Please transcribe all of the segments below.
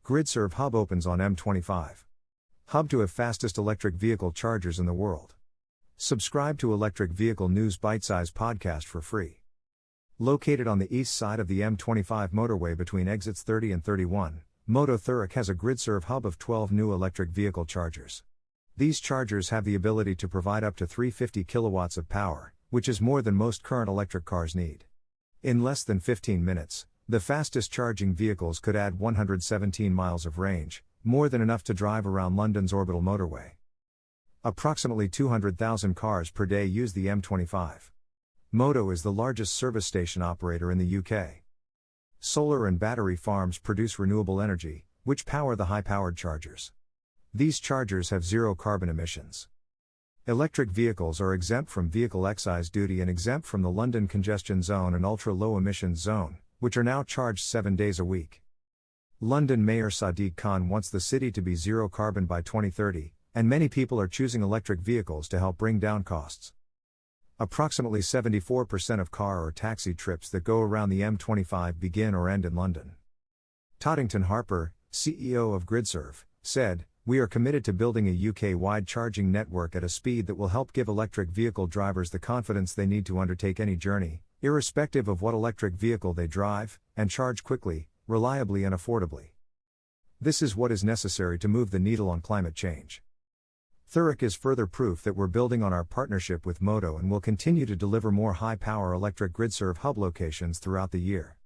Gridserve Hub opens on M25. Hub to have fastest electric vehicle chargers in the world. Subscribe to Electric Vehicle News Bitesize podcast for free. Located on the east side of the M25 motorway between exits 30 and 31, Moto Thurrock has a Gridserve hub of 12 new electric vehicle chargers. These chargers have the ability to provide up to 350 kilowatts of power, which is more than most current electric cars need. In less than 15 minutes, the fastest charging vehicles could add 117 miles of range, more than enough to drive around London's orbital motorway. Approximately 200,000 cars per day use the M25. Moto is the largest service station operator in the UK. Solar and battery farms produce renewable energy, which power the high-powered chargers. These chargers have zero carbon emissions. Electric vehicles are exempt from vehicle excise duty and exempt from the London Congestion Zone and Ultra-Low Emissions Zone, which are now charged 7 days a week. London Mayor Sadiq Khan wants the city to be zero carbon by 2030, and many people are choosing electric vehicles to help bring down costs. Approximately 74% of car or taxi trips that go around the M25 begin or end in London. Toddington Harper, CEO of Gridserve, said, "We are committed to building a UK-wide charging network at a speed that will help give electric vehicle drivers the confidence they need to undertake any journey, irrespective of what electric vehicle they drive, and charge quickly, reliably and affordably. This is what is necessary to move the needle on climate change." Thurrock is further proof that we're building on our partnership with Moto and will continue to deliver more high-power electric Gridserve hub locations throughout the year.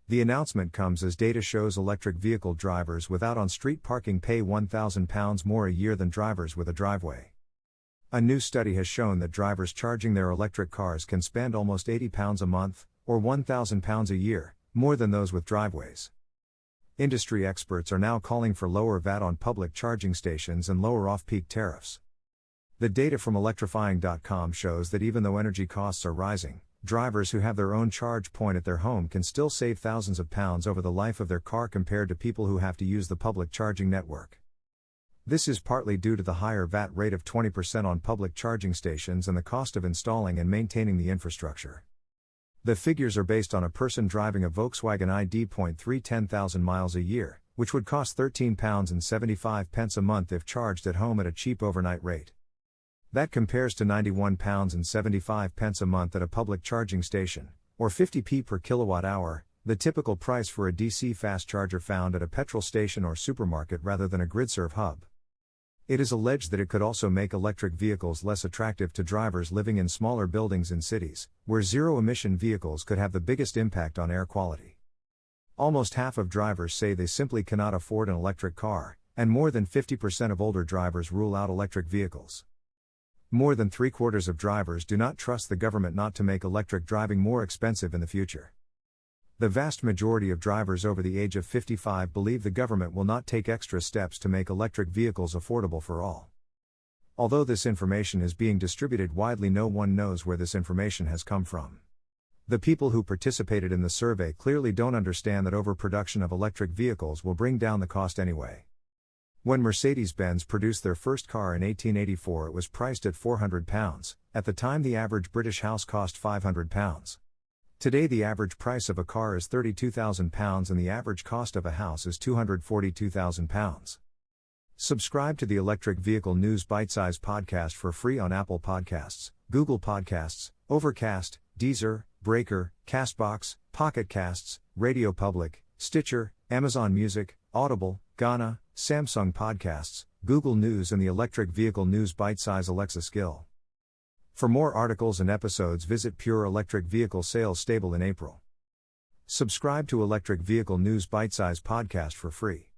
The announcement comes as data shows electric vehicle drivers without on-street parking pay £1,000 more a year than drivers with a driveway. A new study has shown that drivers charging their electric cars can spend almost £80 a month, or £1,000 a year, more than those with driveways. Industry experts are now calling for lower VAT on public charging stations and lower off-peak tariffs. The data from electrifying.com shows that even though energy costs are rising, drivers who have their own charge point at their home can still save thousands of pounds over the life of their car compared to people who have to use the public charging network. This is partly due to the higher VAT rate of 20% on public charging stations and the cost of installing and maintaining the infrastructure. The figures are based on a person driving a Volkswagen ID.3 10,000 miles a year, which would cost £13.75 a month if charged at home at a cheap overnight rate. That compares to £91.75 a month at a public charging station, or 50p per kilowatt hour, the typical price for a DC fast charger found at a petrol station or supermarket rather than a Gridserve hub. It is alleged that it could also make electric vehicles less attractive to drivers living in smaller buildings in cities, where zero-emission vehicles could have the biggest impact on air quality. Almost half of drivers say they simply cannot afford an electric car, and more than 50% of older drivers rule out electric vehicles. More than 3/4 of drivers do not trust the government not to make electric driving more expensive in the future. The vast majority of drivers over the age of 55 believe the government will not take extra steps to make electric vehicles affordable for all. Although this information is being distributed widely, no one knows where this information has come from. The people who participated in the survey clearly don't understand that overproduction of electric vehicles will bring down the cost anyway. When Mercedes-Benz produced their first car in 1884, it was priced at £400. At the time, the average British house cost £500. Today, the average price of a car is £32,000 and the average cost of a house is £242,000. Subscribe to the Electric Vehicle News Bitesize podcast for free on Apple Podcasts, Google Podcasts, Overcast, Deezer, Breaker, Castbox, Pocket Casts, Radio Public, Stitcher, Amazon Music, Audible, Ghana, Samsung Podcasts, Google News and the Electric Vehicle News Bitesize Alexa skill. For more articles and episodes, visit Pure Electric Vehicle Sales Stable in April. Subscribe to Electric Vehicle News Bitesize podcast for free.